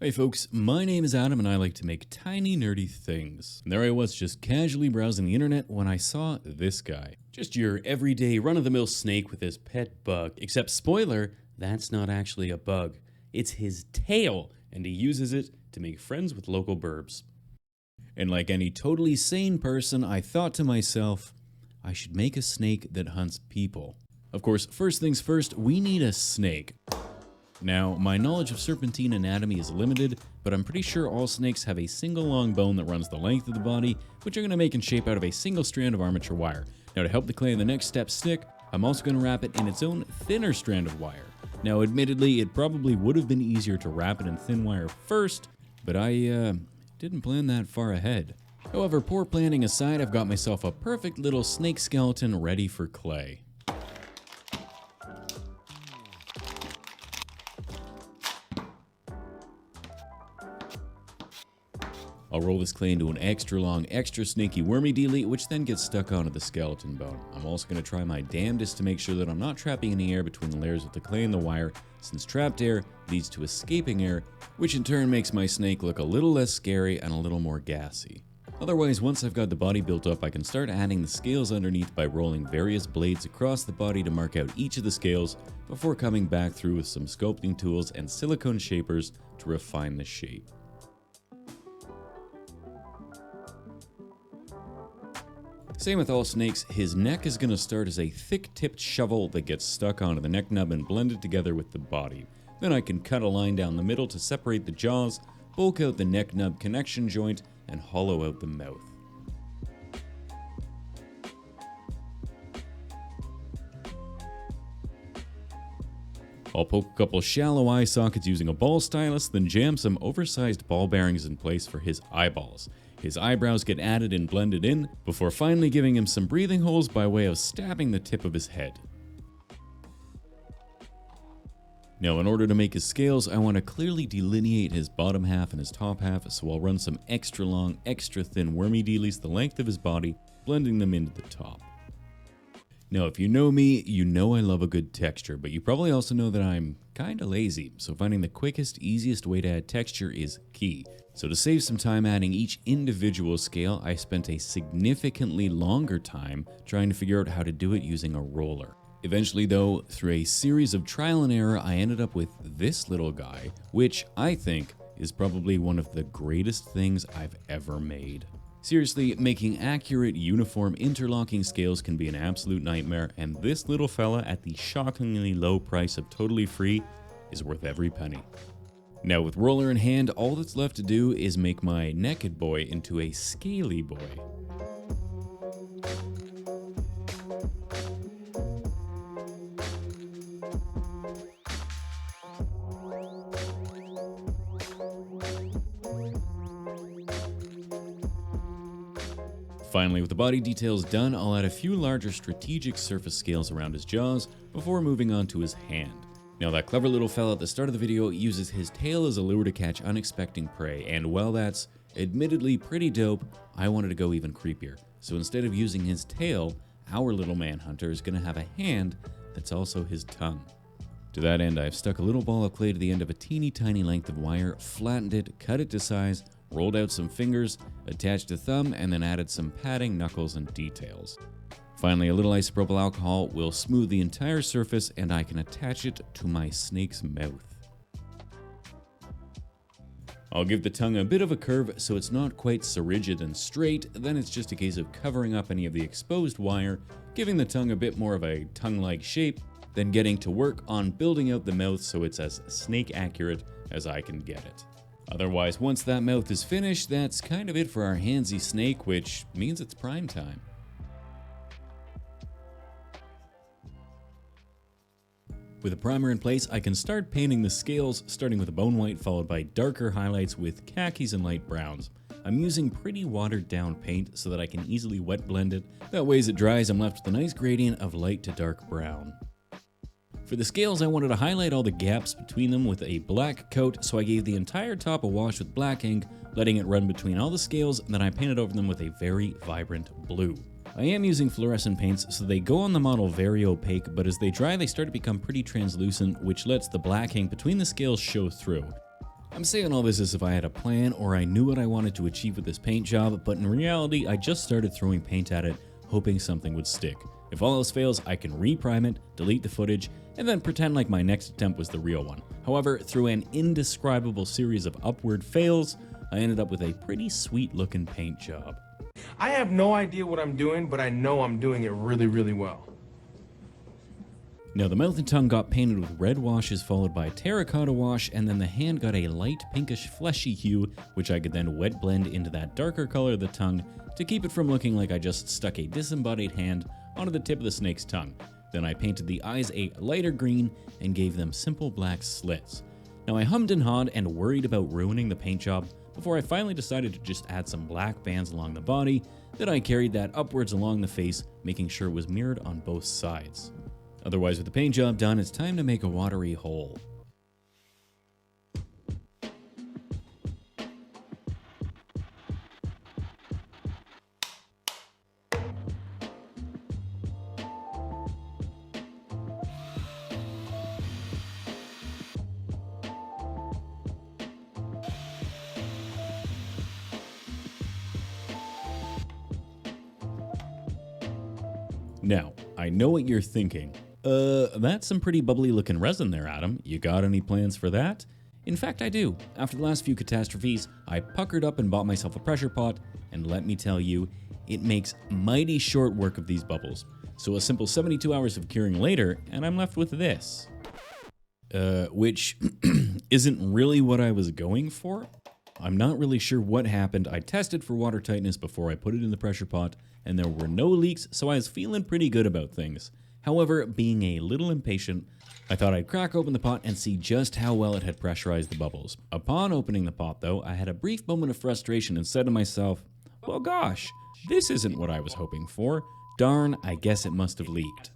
Hey folks, my name is Adam and I like to make tiny nerdy things. And there I was just casually browsing the internet when I saw this guy. Just your everyday run-of-the-mill snake with his pet bug. Except spoiler, that's not actually a bug. It's his tail, and he uses it to make friends with local burbs. And like any totally sane person, I thought to myself, I should make a snake that hunts people. Of course, first things first, we need a snake. Now, my knowledge of serpentine anatomy is limited, but I'm pretty sure all snakes have a single long bone that runs the length of the body, which I'm going to make and shape out of a single strand of armature wire. Now, to help the clay in the next step stick, I'm also going to wrap it in its own thinner strand of wire. Now, admittedly, it probably would have been easier to wrap it in thin wire first, but I didn't plan that far ahead. However, poor planning aside, I've got myself a perfect little snake skeleton ready for clay. I'll roll this clay into an extra long, extra snaky wormy dealy, which then gets stuck onto the skeleton bone. I'm also going to try my damnedest to make sure that I'm not trapping any air between the layers of the clay and the wire, since trapped air leads to escaping air, which in turn makes my snake look a little less scary and a little more gassy. Otherwise, once I've got the body built up, I can start adding the scales underneath by rolling various blades across the body to mark out each of the scales before coming back through with some sculpting tools and silicone shapers to refine the shape. Same with all snakes, his neck is going to start as a thick-tipped shovel that gets stuck onto the neck nub and blended together with the body. Then I can cut a line down the middle to separate the jaws, bulk out the neck nub connection joint, and hollow out the mouth. I'll poke a couple shallow eye sockets using a ball stylus, then jam some oversized ball bearings in place for his eyeballs. His eyebrows get added and blended in, before finally giving him some breathing holes by way of stabbing the tip of his head. Now, in order to make his scales, I want to clearly delineate his bottom half and his top half, so I'll run some extra long, extra thin wormy dealies the length of his body, blending them into the top. Now, if you know me, you know I love a good texture, but you probably also know that I'm kinda lazy, so finding the quickest, easiest way to add texture is key. So to save some time adding each individual scale, I spent a significantly longer time trying to figure out how to do it using a roller. Eventually though, through a series of trial and error, I ended up with this little guy, which I think is probably one of the greatest things I've ever made. Seriously, making accurate, uniform, interlocking scales can be an absolute nightmare, and this little fella at the shockingly low price of totally free is worth every penny. Now with roller in hand, all that's left to do is make my naked boy into a scaly boy. Finally, with the body details done, I'll add a few larger strategic surface scales around his jaws before moving on to his hand. Now that clever little fella at the start of the video uses his tail as a lure to catch unexpected prey, and while that's admittedly pretty dope, I wanted to go even creepier. So instead of using his tail, our little manhunter is going to have a hand that's also his tongue. To that end, I've stuck a little ball of clay to the end of a teeny tiny length of wire, flattened it, cut it to size, rolled out some fingers, attached a thumb, and then added some padding, knuckles, and details. Finally, a little isopropyl alcohol will smooth the entire surface, and I can attach it to my snake's mouth. I'll give the tongue a bit of a curve so it's not quite so rigid and straight, then it's just a case of covering up any of the exposed wire, giving the tongue a bit more of a tongue-like shape, then getting to work on building out the mouth so it's as snake accurate as I can get it. Otherwise, once that mouth is finished, that's kind of it for our handsy snake, which means it's prime time. With a primer in place, I can start painting the scales, starting with a bone white followed by darker highlights with khakis and light browns. I'm using pretty watered down paint so that I can easily wet blend it. That way as it dries, I'm left with a nice gradient of light to dark brown. For the scales, I wanted to highlight all the gaps between them with a black coat, so I gave the entire top a wash with black ink, letting it run between all the scales, and then I painted over them with a very vibrant blue. I am using fluorescent paints, so they go on the model very opaque, but as they dry they start to become pretty translucent, which lets the black ink between the scales show through. I'm saying all this as if I had a plan or I knew what I wanted to achieve with this paint job, but in reality, I just started throwing paint at it, hoping something would stick. If all else fails, I can reprime it, delete the footage, and then pretend like my next attempt was the real one. However, through an indescribable series of upward fails, I ended up with a pretty sweet looking paint job. I have no idea what I'm doing, but I know I'm doing it really, really well. Now the mouth and tongue got painted with red washes followed by terracotta wash, and then the hand got a light pinkish fleshy hue, which I could then wet blend into that darker color of the tongue to keep it from looking like I just stuck a disembodied hand onto the tip of the snake's tongue. Then I painted the eyes a lighter green and gave them simple black slits. Now I hummed and hawed and worried about ruining the paint job before I finally decided to just add some black bands along the body. Then I carried that upwards along the face, making sure it was mirrored on both sides. Otherwise, with the paint job done, it's time to make a watery hole. Now, I know what you're thinking. That's some pretty bubbly looking resin there, Adam. You got any plans for that? In fact, I do. After the last few catastrophes, I puckered up and bought myself a pressure pot, and let me tell you, it makes mighty short work of these bubbles. So a simple 72 hours of curing later, and I'm left with this. Which isn't really what I was going for. I'm not really sure what happened. I tested for water tightness before I put it in the pressure pot, and there were no leaks, so I was feeling pretty good about things. However, being a little impatient, I thought I'd crack open the pot and see just how well it had pressurized the bubbles. Upon opening the pot, though, I had a brief moment of frustration and said to myself, well gosh, this isn't what I was hoping for. Darn, I guess it must have leaked.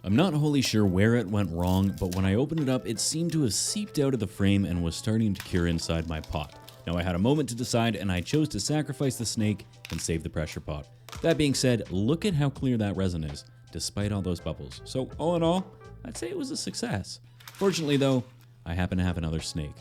I'm not wholly sure where it went wrong, but when I opened it up, it seemed to have seeped out of the frame and was starting to cure inside my pot. Now I had a moment to decide, and I chose to sacrifice the snake and save the pressure pot. That being said, look at how clear that resin is, despite all those bubbles. So all in all, I'd say it was a success. Fortunately though, I happen to have another snake.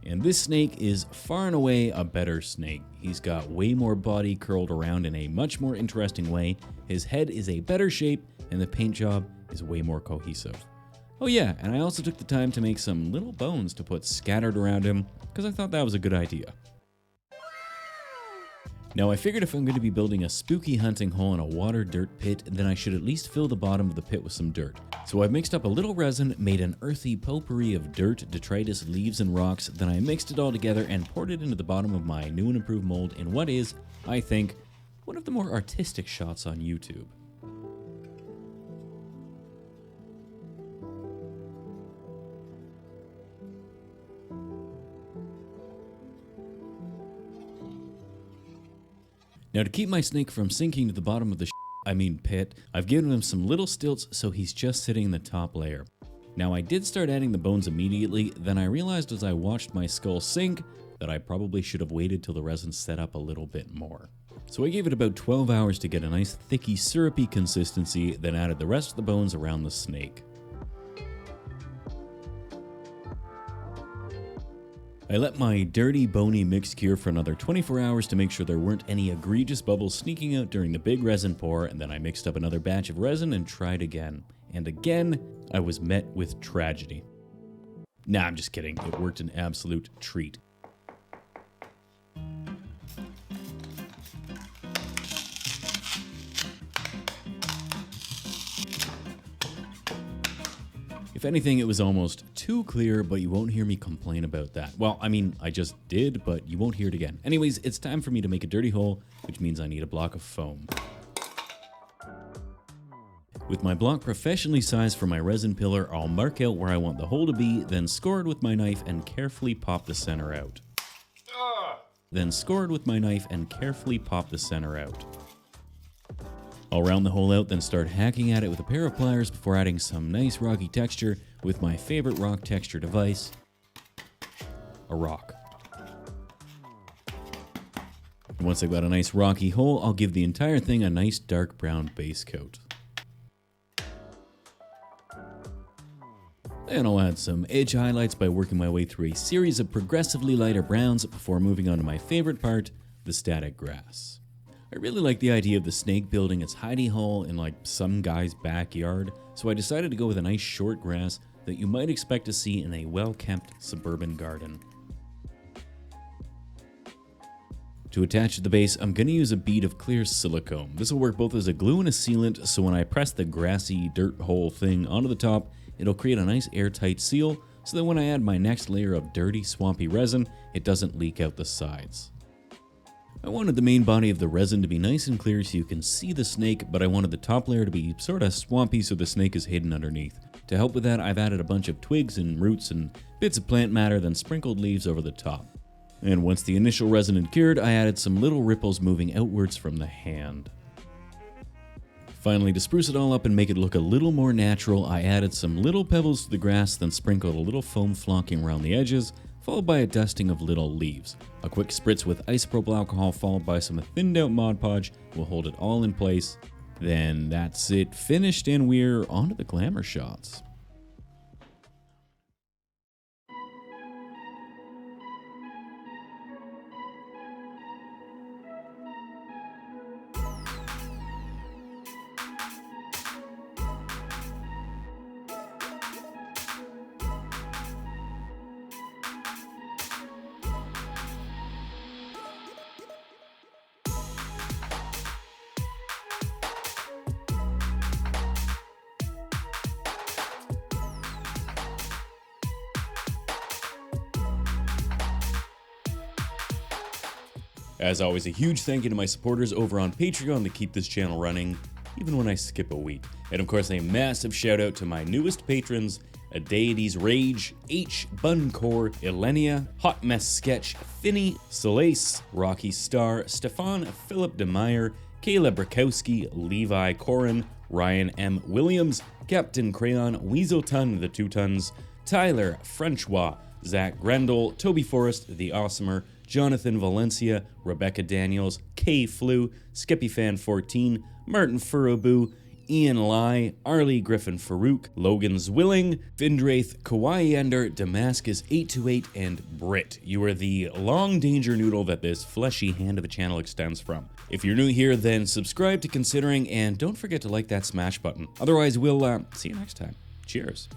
And this snake is far and away a better snake. He's got way more body curled around in a much more interesting way, his head is a better shape, and the paint job is way more cohesive. Oh yeah, and I also took the time to make some little bones to put scattered around him, because I thought that was a good idea. Now I figured if I'm going to be building a spooky hunting hole in a water dirt pit, then I should at least fill the bottom of the pit with some dirt. So I mixed up a little resin, made an earthy potpourri of dirt, detritus, leaves, and rocks, then I mixed it all together and poured it into the bottom of my new and improved mold in what is, I think, one of the more artistic shots on YouTube. Now to keep my snake from sinking to the bottom of the pit, I've given him some little stilts so he's just sitting in the top layer. Now I did start adding the bones immediately, then I realized as I watched my skull sink that I probably should have waited till the resin set up a little bit more. So I gave it about 12 hours to get a nice thicky syrupy consistency, then added the rest of the bones around the snake. I let my dirty, bony mix cure for another 24 hours to make sure there weren't any egregious bubbles sneaking out during the big resin pour, and then I mixed up another batch of resin and tried again. And again, I was met with tragedy. Nah, I'm just kidding. It worked an absolute treat. If anything, it was almost too clear, but you won't hear me complain about that. Well, I mean, I just did, but you won't hear it again. Anyways, it's time for me to make a dirty hole, which means I need a block of foam. With my block professionally sized for my resin pillar, I'll mark out where I want the hole to be, then score it with my knife and carefully pop the center out. I'll round the hole out, then start hacking at it with a pair of pliers before adding some nice rocky texture with my favorite rock texture device, a rock. And once I've got a nice rocky hole, I'll give the entire thing a nice dark brown base coat. Then I'll add some edge highlights by working my way through a series of progressively lighter browns before moving on to my favorite part, the static grass. I really like the idea of the snake building its hidey hole in like some guy's backyard, so I decided to go with a nice short grass that you might expect to see in a well-kept suburban garden. To attach to the base, I'm going to use a bead of clear silicone. This will work both as a glue and a sealant, so when I press the grassy dirt hole thing onto the top, it'll create a nice airtight seal, so that when I add my next layer of dirty, swampy resin, it doesn't leak out the sides. I wanted the main body of the resin to be nice and clear so you can see the snake, but I wanted the top layer to be sort of swampy so the snake is hidden underneath. To help with that, I've added a bunch of twigs and roots and bits of plant matter, then sprinkled leaves over the top. And once the initial resin had cured, I added some little ripples moving outwards from the hand. Finally, to spruce it all up and make it look a little more natural, I added some little pebbles to the grass, then sprinkled a little foam flocking around the edges, followed by a dusting of little leaves. A quick spritz with isopropyl alcohol followed by some thinned out Mod Podge will hold it all in place. Then that's it finished and we're onto the Glamour Shots. As always, a huge thank you to my supporters over on Patreon to keep this channel running, even when I skip a week. And of course, a massive shout out to my newest patrons, A Deity's Rage, H. Buncore, Elenia, Hot Mess Sketch, Finny, Solace, Rocky Star, Stefan Philip DeMeyer, Caleb Rakowski, Levi Corin, Ryan M. Williams, Captain Crayon, Weaselton the Two Tons, Tyler Francois, Zach Grendel, Toby Forrest, The Awesomer, Jonathan Valencia, Rebecca Daniels, K. Flew, SkippyFan14, Martin Furuboo, Ian Lai, Arlie Griffin Farouk, Logan Zwilling, Vindraith, Kawaii Ender, Damascus 828, and Brit. You are the long danger noodle that this fleshy hand of a channel extends from. If you're new here, then subscribe to Considering, and don't forget to like that smash button. Otherwise, we'll see you next time. Cheers.